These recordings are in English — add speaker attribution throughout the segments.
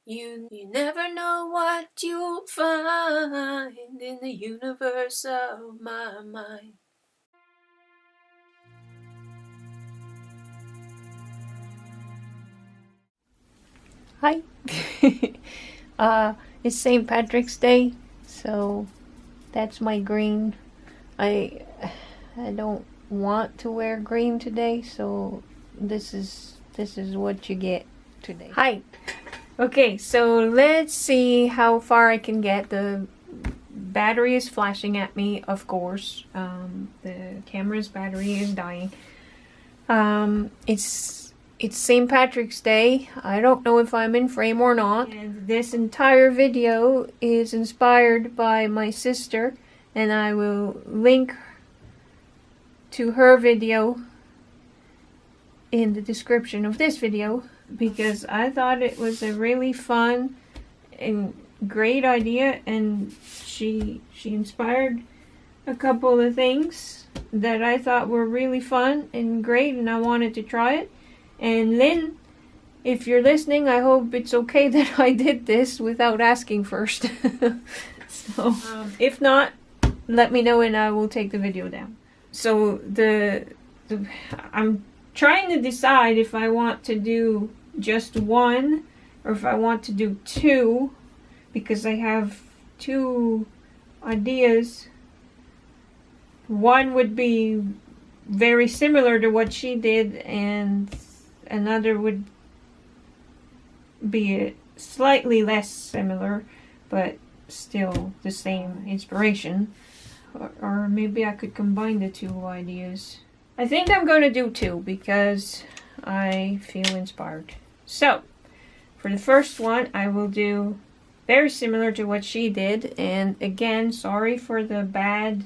Speaker 1: You never know what you'll find in the universe of my mind. Hi. It's St. Patrick's Day, so that's my green. I don't want to wear green today, so this is what you get today. Hi. Okay, so let's see how far I can get. The battery is flashing at me, of course. The camera's battery is dying. It's St. Patrick's Day. I don't know if I'm in frame or not. And this entire video is inspired by my sister, and I will link to her video in the description of this video, because I thought it was a really fun and great idea, and she inspired a couple of things that I thought were really fun and great, and I wanted to try it. And Lynn, if you're listening, I hope it's okay that I did this without asking first. So, if not, let me know and I will take the video down. So I'm trying to decide if I want to do just one or if I want to do two, because I have two ideas. One would be very similar to what she did, and another would be slightly less similar, but still the same inspiration. Or maybe I could combine the two ideas. I think I'm going to do two because I feel inspired. So, for the first one, I will do very similar to what she did. And again, sorry for the bad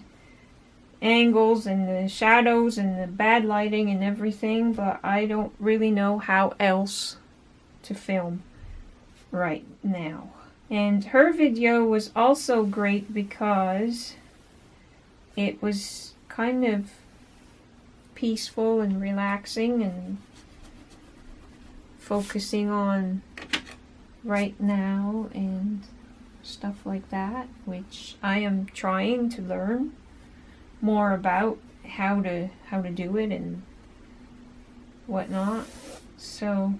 Speaker 1: angles and the shadows and the bad lighting and everything, but I don't really know how else to film right now. And her video was also great because it was kind of peaceful and relaxing and focusing on right now and stuff like that, which I am trying to learn more about how to do it and whatnot. So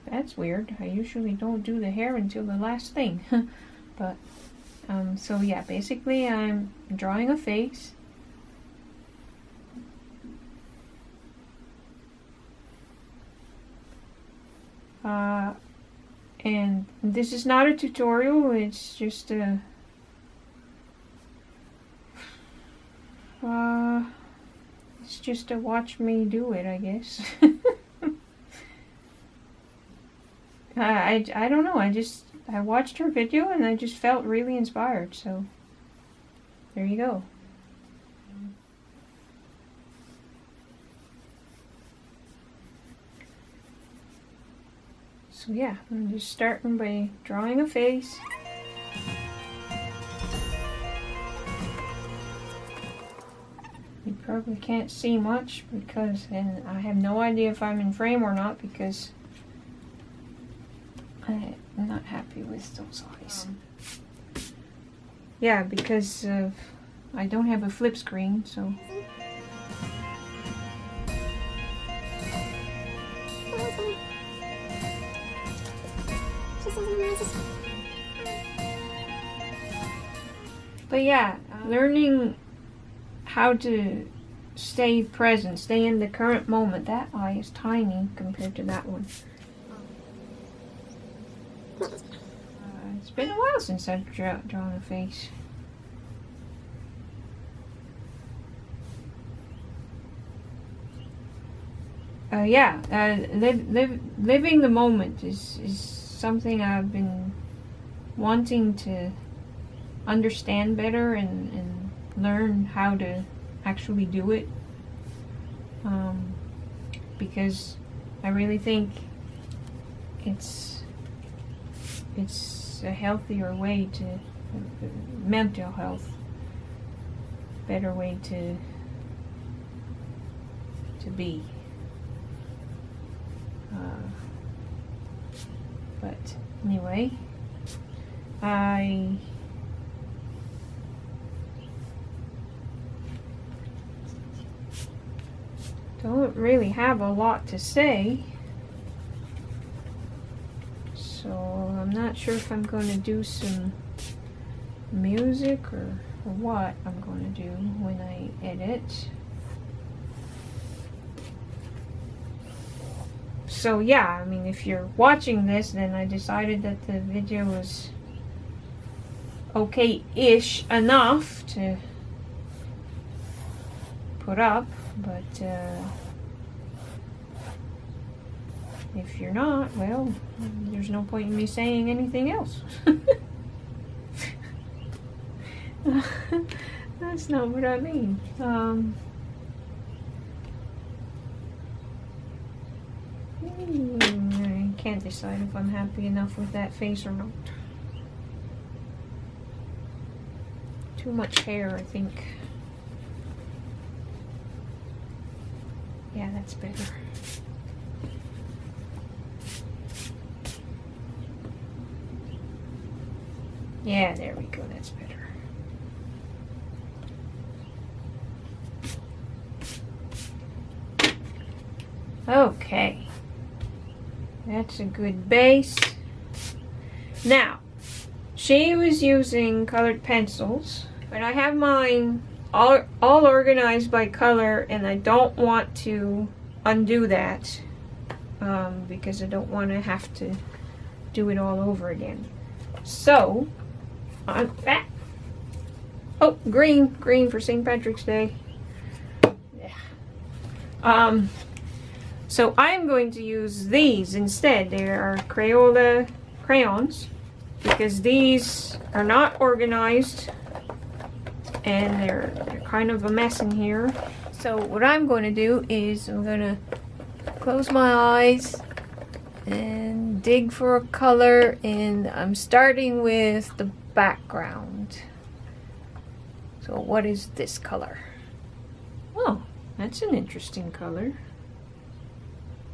Speaker 1: that's weird. I usually don't do the hair until the last thing. But so yeah, basically I'm drawing a face. And this is not a tutorial, it's just a watch me do it, I guess. I don't know, I watched her video and I just felt really inspired, so there you go. So yeah, I'm just starting by drawing a face. You probably can't see much because, and I have no idea if I'm in frame or not because I'm not happy with those eyes. Yeah, because I don't have a flip screen, so. But yeah, learning how to stay present, stay in the current moment. That eye is tiny compared to that one. It's been a while since I've drawn a face. Living the moment is something I've been wanting to understand better and learn how to actually do it, because I really think it's a healthier way to mental health, better way to be. But anyway, I don't really have a lot to say, so I'm not sure if I'm going to do some music or what I'm going to do when I edit. So yeah, I mean, if you're watching this, then I decided that the video was okay-ish enough to put up, but if you're not, well, there's no point in me saying anything else. That's not what I mean. I can't decide if I'm happy enough with that face or not. Too much hair, I think. Yeah, that's better. Yeah, there we go, that's better. Okay. That's a good base. Now, she was using colored pencils, but I have mine all organized by color, and I don't want to undo that because I don't want to have to do it all over again. So, oh, green for St. Patrick's Day. Yeah. So I'm going to use these instead. They are Crayola crayons because these are not organized and they're kind of a mess in here. So what I'm going to do is I'm going to close my eyes and dig for a color, and I'm starting with the background. So what is this color? Oh, that's an interesting color.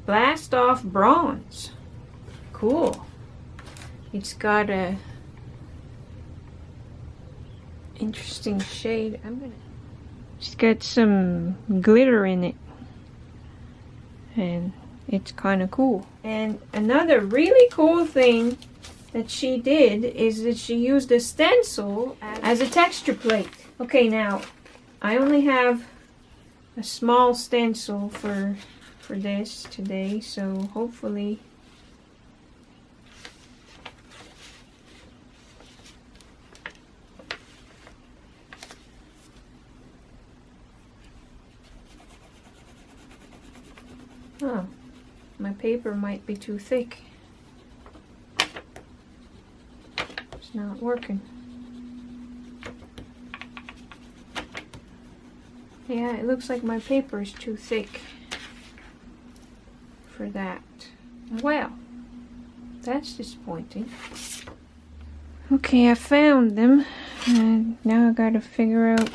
Speaker 1: Blast Off Bronze. Cool. It's got a interesting shade. It's got some glitter in it, and it's kind of cool. And another really cool thing that she did is that she used a stencil as a texture plate. Okay, now I only have a small stencil for this today, so hopefully oh, my paper might be too thick. It's not working. Yeah, it looks like my paper is too thick for that. Well, that's disappointing. Okay, I found them, and now I gotta figure out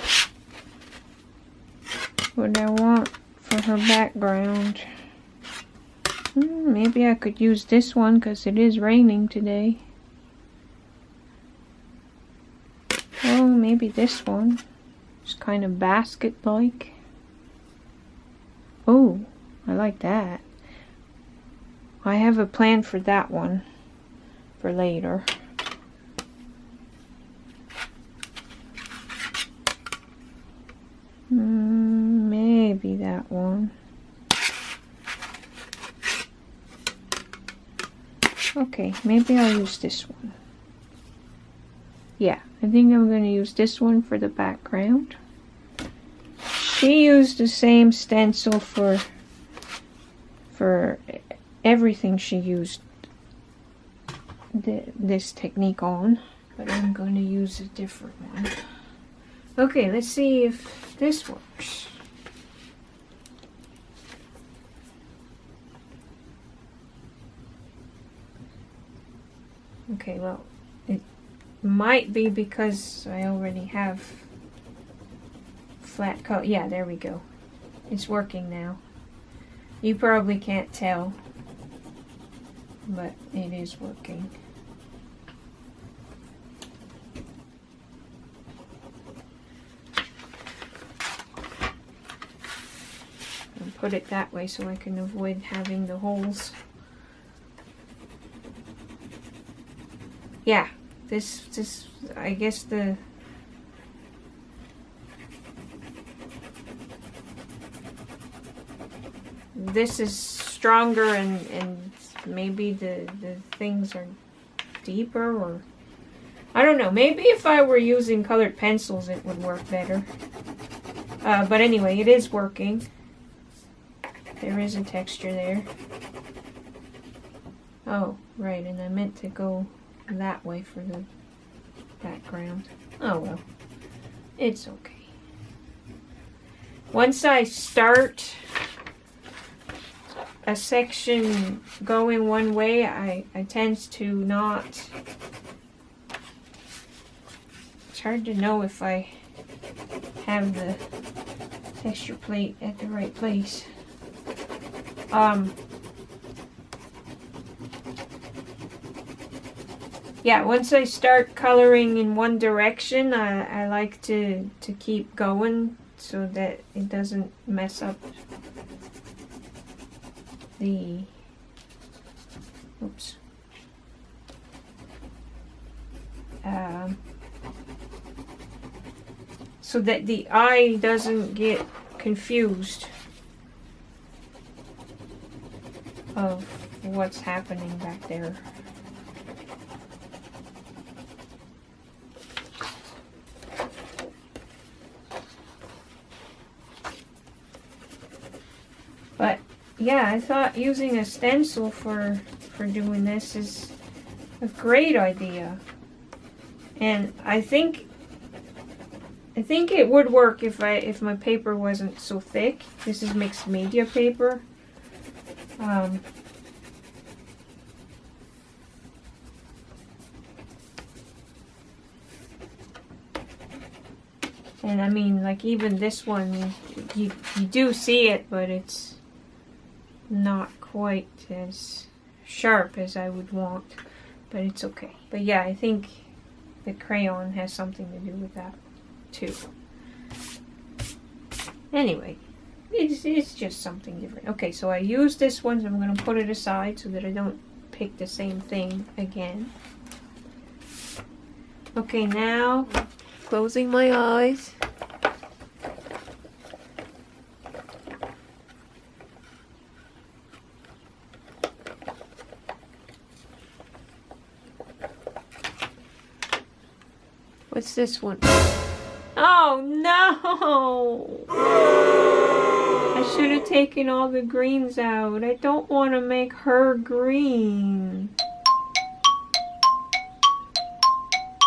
Speaker 1: what I want for her background. Maybe I could use this one because it is raining today. Oh, maybe this one. It's kind of basket-like. Oh, I like that. I have a plan for that one for later. Maybe that one. Okay, maybe I'll use this one. Yeah, I think I'm going to use this one for the background. She used the same stencil for everything she used this technique on, but I'm going to use a different one. Okay, let's see if this works. Okay, well, it might be because I already have flat color. Yeah, there we go. It's working now. You probably can't tell. but it is working. And put it that way so I can avoid having the holes. Yeah, this I guess this is stronger, and maybe the things are deeper, or I don't know. Maybe if I were using colored pencils it would work better. But anyway, it is working. There is a texture there. Oh, right, and I meant to go that way for the background. Oh well, it's okay. Once I start a section going one way, I tend to not. It's hard to know if I have the texture plate at the right place. Yeah, once I start coloring in one direction, I like to keep going so that it doesn't mess up the, oops, so that the eye doesn't get confused of what's happening back there. But yeah, I thought using a stencil for doing this is a great idea, and I think it would work if my paper wasn't so thick. This is mixed media paper. And I mean, like, even this one, you do see it, but it's not quite as sharp as I would want, but it's okay. But yeah, I think the crayon has something to do with that too. Anyway, it's just something different. Okay, so I used this one, so I'm going to put it aside so that I don't pick the same thing again. Okay, now closing my eyes. What's this one? Oh no! I should have taken all the greens out. I don't want to make her green.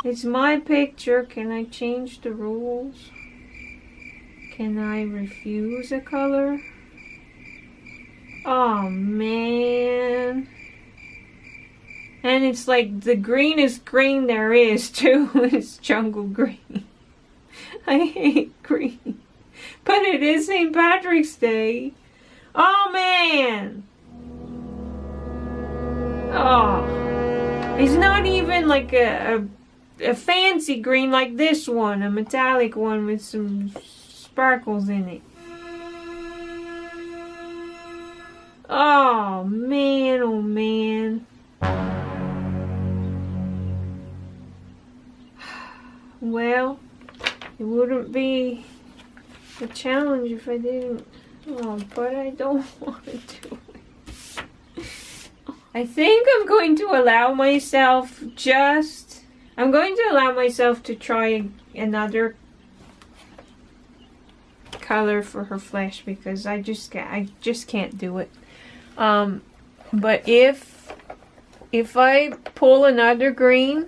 Speaker 1: It's my picture. Can I change the rules? Can I refuse a color? Oh man. And it's like the greenest green there is too. It's jungle green. I hate green. But it is St. Patrick's Day. Oh man. Oh. It's not even like a fancy green like this one. A metallic one with some sparkles in it. Oh man, oh man. Well, it wouldn't be a challenge if I didn't. Oh, but I don't want to do it. I think I'm going to allow myself I'm going to allow myself to try another color for her flesh because I just can't do it. But if I pull another green,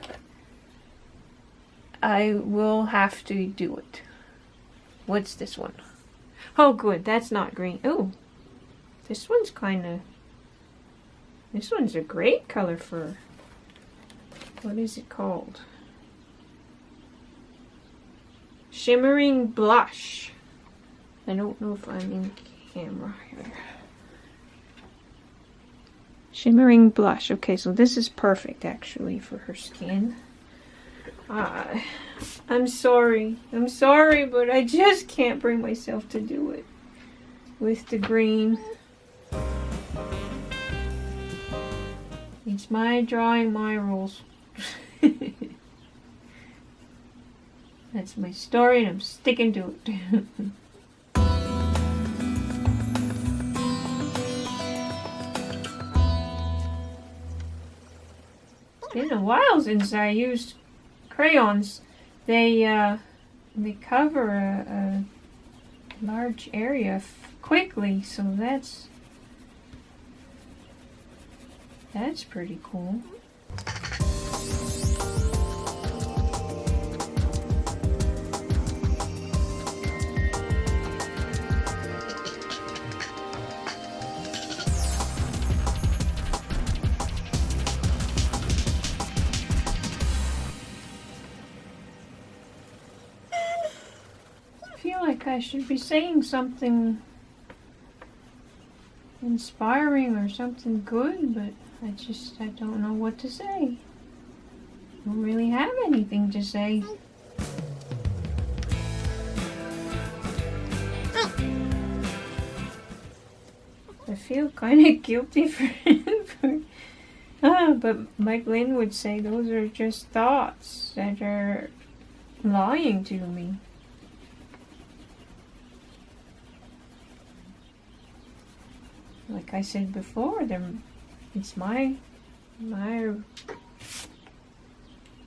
Speaker 1: I will have to do it. What's this one? Oh, good. That's not green. Oh, this one's this one's a great color for, what is it called? Shimmering Blush. I don't know if I'm in camera here. Shimmering blush. Okay, so this is perfect actually for her skin. I'm sorry, but I just can't bring myself to do it with the green. It's my drawing, my rules. That's my story and I'm sticking to it. It's been a while since I used crayons. They cover a large area quickly, so that's pretty cool. I feel like I should be saying something inspiring or something good, but I don't know what to say. I don't really have anything to say. I feel kind of guilty but Mike Lynn would say those are just thoughts that are lying to me. Like I said before, it's my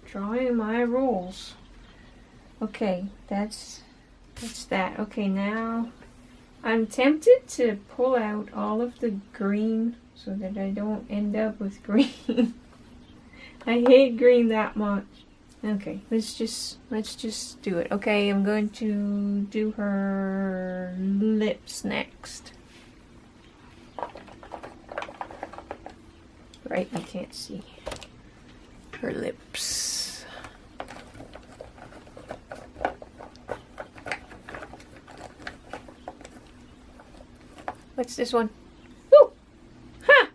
Speaker 1: drawing, my rules. Okay, that's that. Okay, now I'm tempted to pull out all of the green so that I don't end up with green. I hate green that much. Okay, let's just do it. Okay, I'm going to do her lips next. Right, you can't see her lips. What's this one? Woo! Ha!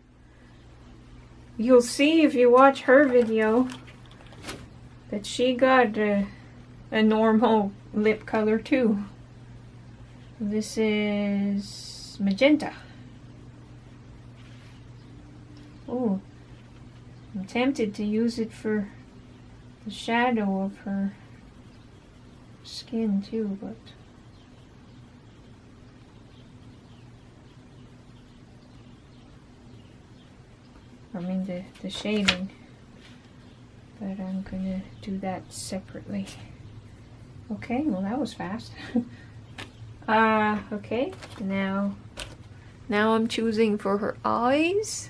Speaker 1: You'll see if you watch her video that she got a normal lip color too. This is magenta. Oh, I'm tempted to use it for the shadow of her skin too, but I mean the shading, but I'm gonna do that separately. Okay, well that was fast. Okay, now I'm choosing for her eyes.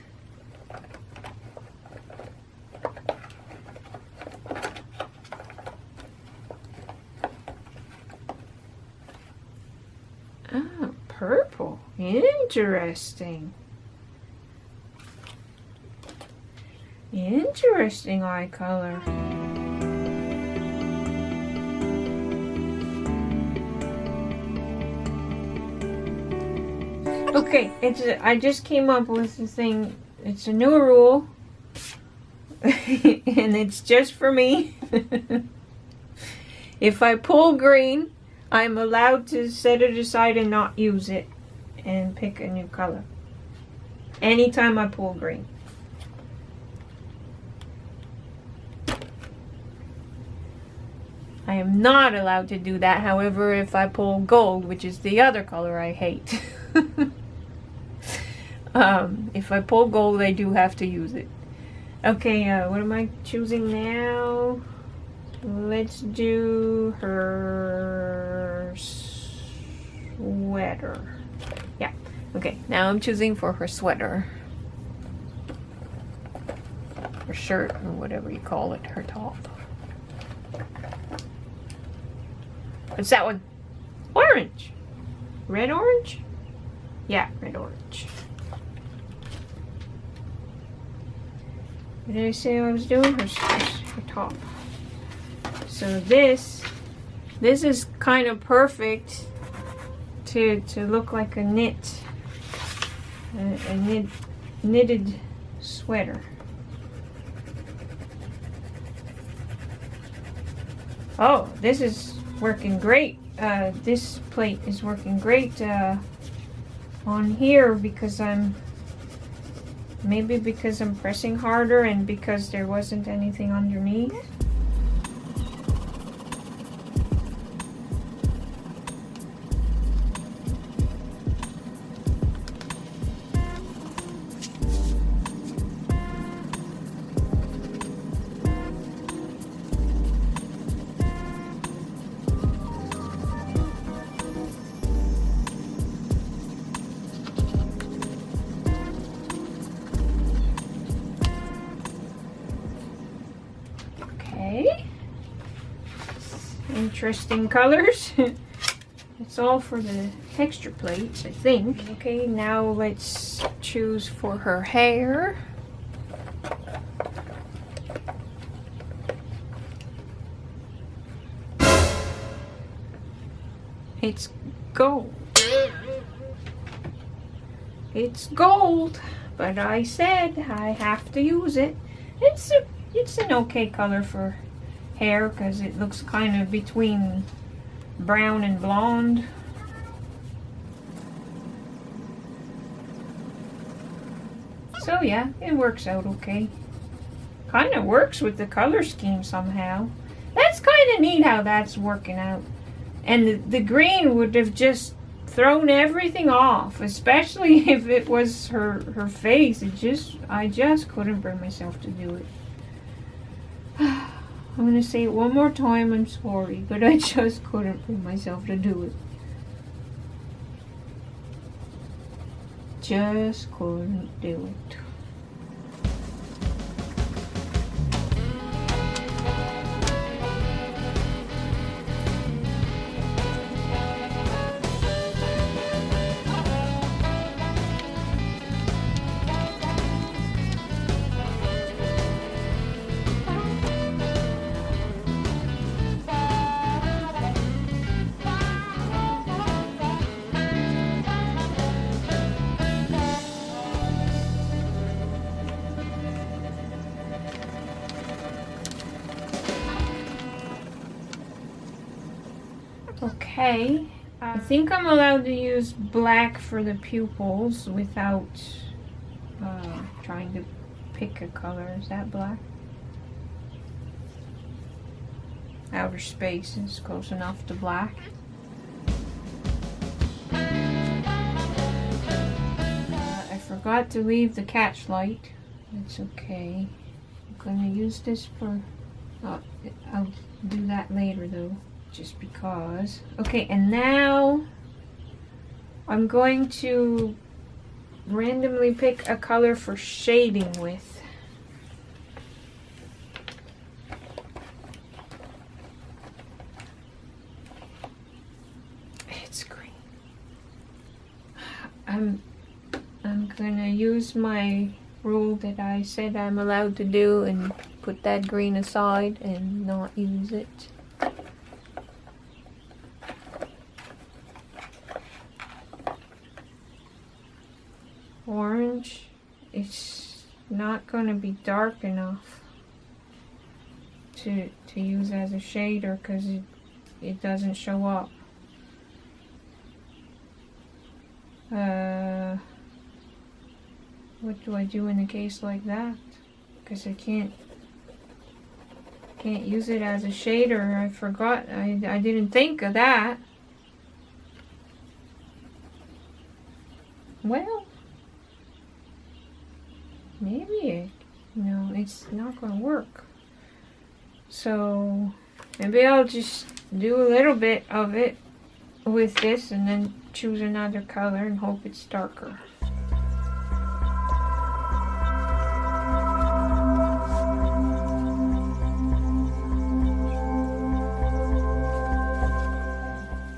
Speaker 1: Ah, purple. Interesting. Interesting eye color. Okay, I just came up with the thing. It's a new rule. And it's just for me. If I pull green, I'm allowed to set it aside and not use it and pick a new color. Anytime I pull green. I am not allowed to do that, however, if I pull gold, which is the other color I hate. If I pull gold, I do have to use it. Okay, what am I choosing now? Let's do her sweater. Yeah, okay, now I'm choosing for her sweater. Her shirt, or whatever you call it, her top. What's that one? Orange. Red orange? Yeah, red orange. What did I say I was doing? Her top. So this is kind of perfect to look like a knitted sweater. Oh, this is working great. This plate is working great on here because maybe because I'm pressing harder and because there wasn't anything underneath. Interesting colors. It's all for the texture plates, I think. Okay, now let's choose for her hair. It's gold. It's gold, but I said I have to use it. It's an okay color for hair because it looks kind of between brown and blonde. So yeah, it works out okay. Kind of works with the color scheme somehow. That's kind of neat how that's working out. And the green would have just thrown everything off, especially if it was her face. I just couldn't bring myself to do it. I'm going to say it one more time, I'm sorry, but I just couldn't bring myself to do it. Just couldn't do it. Okay, I think I'm allowed to use black for the pupils without trying to pick a color. Is that black? Outer space is close enough to black. I forgot to leave the catch light. It's okay. I'm gonna use this for... I'll do that later though. Just because. Okay, and now I'm going to randomly pick a color for shading with. It's green. I'm gonna use my rule that I said I'm allowed to do and put that green aside and not use it. Orange, it's not going to be dark enough to use as a shader because it doesn't show up. What do I do in a case like that? Because I can't use it as a shader. I forgot. I didn't think of that. Well, maybe no, it's not going to work. So maybe I'll just do a little bit of it with this and then choose another color and hope it's darker.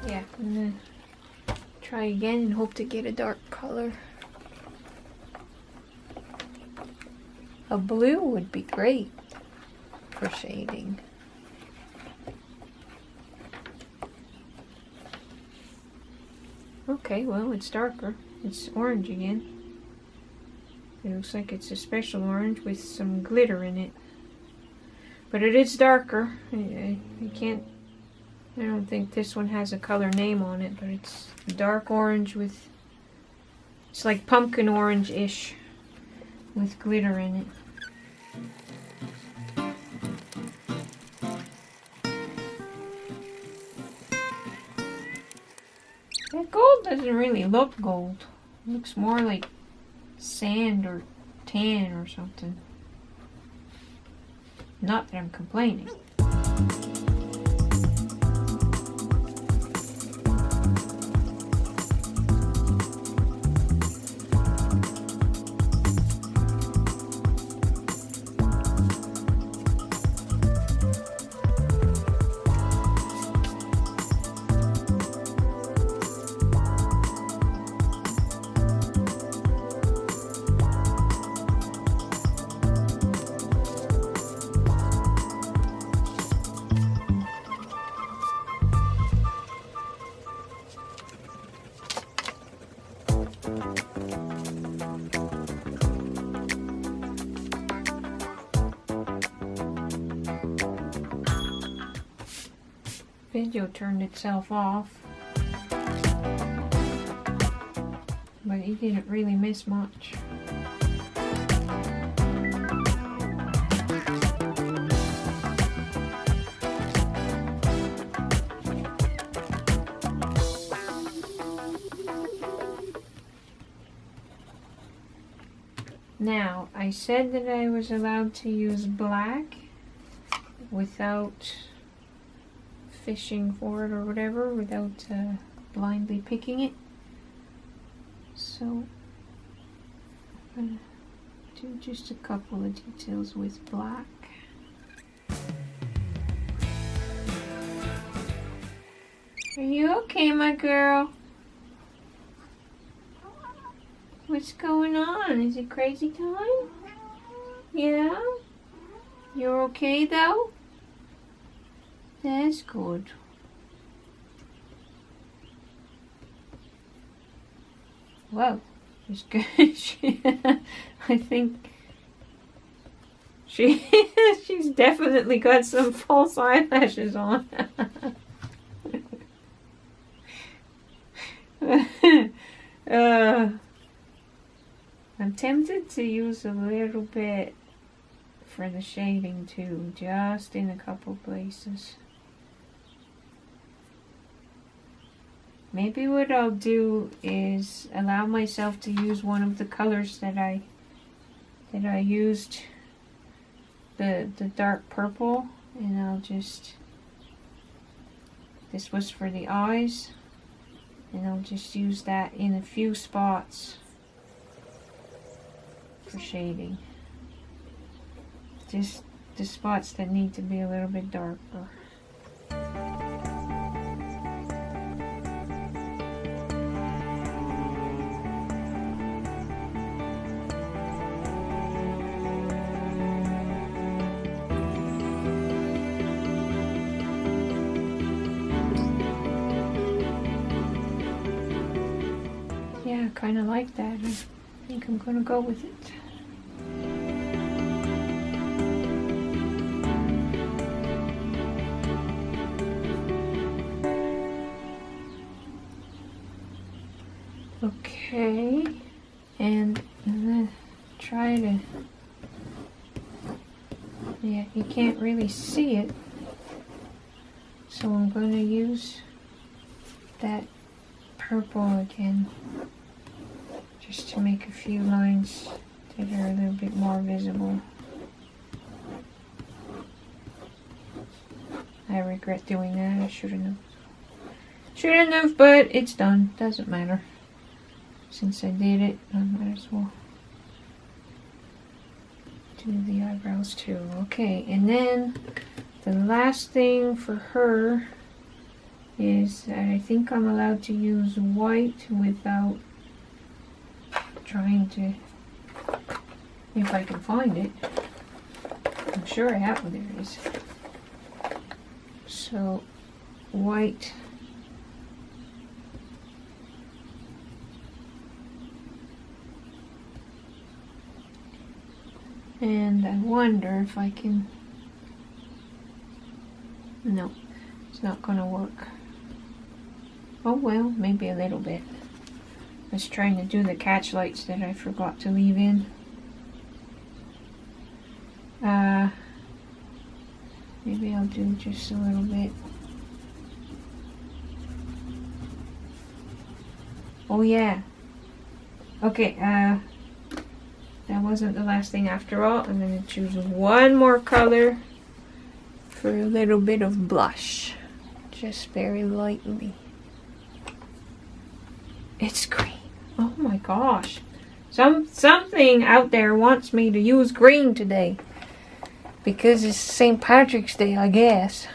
Speaker 1: Yeah, I'm gonna try again and hope to get a dark color. A blue would be great for shading. Okay, well, it's darker. It's orange again. It looks like it's a special orange with some glitter in it. But it is darker. I don't think this one has a color name on it, but it's dark orange with, it's like pumpkin orange-ish with glitter in it. That gold doesn't really look gold. It looks more like sand or tan or something. Not that I'm complaining. Video turned itself off, but you didn't really miss much. Now, I said that I was allowed to use black without fishing for it or whatever, without blindly picking it. So I'm gonna do just a couple of details with black. Are you okay, my girl? What's going on? Is it crazy time? Yeah? You're okay though? That's good. Whoa, she's good. I think she's definitely got some false eyelashes on. I'm tempted to use a little bit for the shading too, just in a couple places. Maybe what I'll do is allow myself to use one of the colors that I used, the dark purple, and I'll just, this was for the eyes, and I'll just use that in a few spots for shading. Just the spots that need to be a little bit darker. Yeah, I kind of like that. I think I'm going to go with it. Okay, and I'm going to try to, yeah, you can't really see it, so I'm going to use that purple again, just to make a few lines that are a little bit more visible. I regret doing that. I shouldn't have, but it's done. Doesn't matter. Since I did it, I might as well do the eyebrows too. Okay, and then the last thing for her is I think I'm allowed to use white without trying to, if I can find it. I'm sure I have one. There it is. So white. And I wonder if I can... No, it's not gonna work. Oh well, maybe a little bit. I was trying to do the catch lights that I forgot to leave in. Maybe I'll do just a little bit. Oh yeah. Okay, that wasn't the last thing after all. I'm going to choose one more color for a little bit of blush. Just very lightly. It's green. Oh my gosh. Something out there wants me to use green today. Because it's St. Patrick's Day, I guess.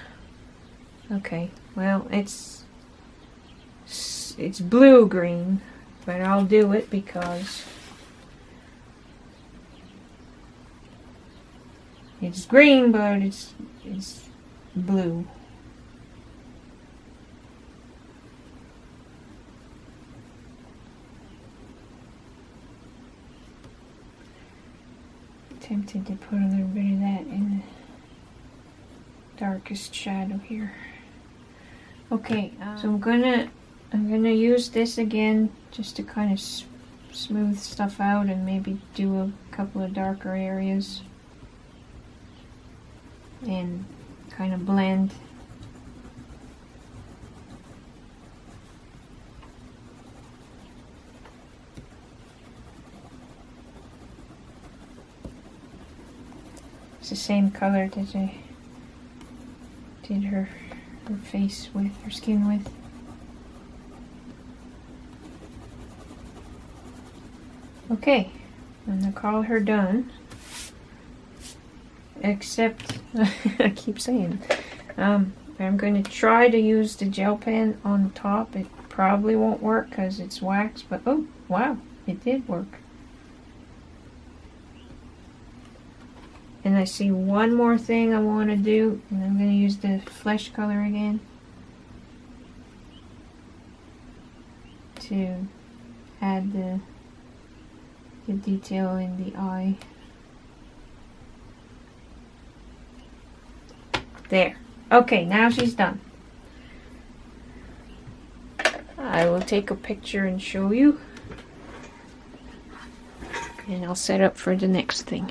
Speaker 1: Okay, well, it's blue-green, but I'll do it because it's green, but it's blue. Tempted to put a little bit of that in the darkest shadow here. Okay, so I'm gonna use this again just to kind of smooth stuff out and maybe do a couple of darker areas and kind of blend. It's the same color that I did her face with, her skin with. Okay, I'm gonna call her done. Except, I keep saying, I'm going to try to use the gel pen on top. It probably won't work because it's wax, but oh wow, it did work. And I see one more thing I want to do, and I'm going to use the flesh color again to add the detail in the eye. There. Okay, now she's done. I will take a picture and show you. And I'll set up for the next thing.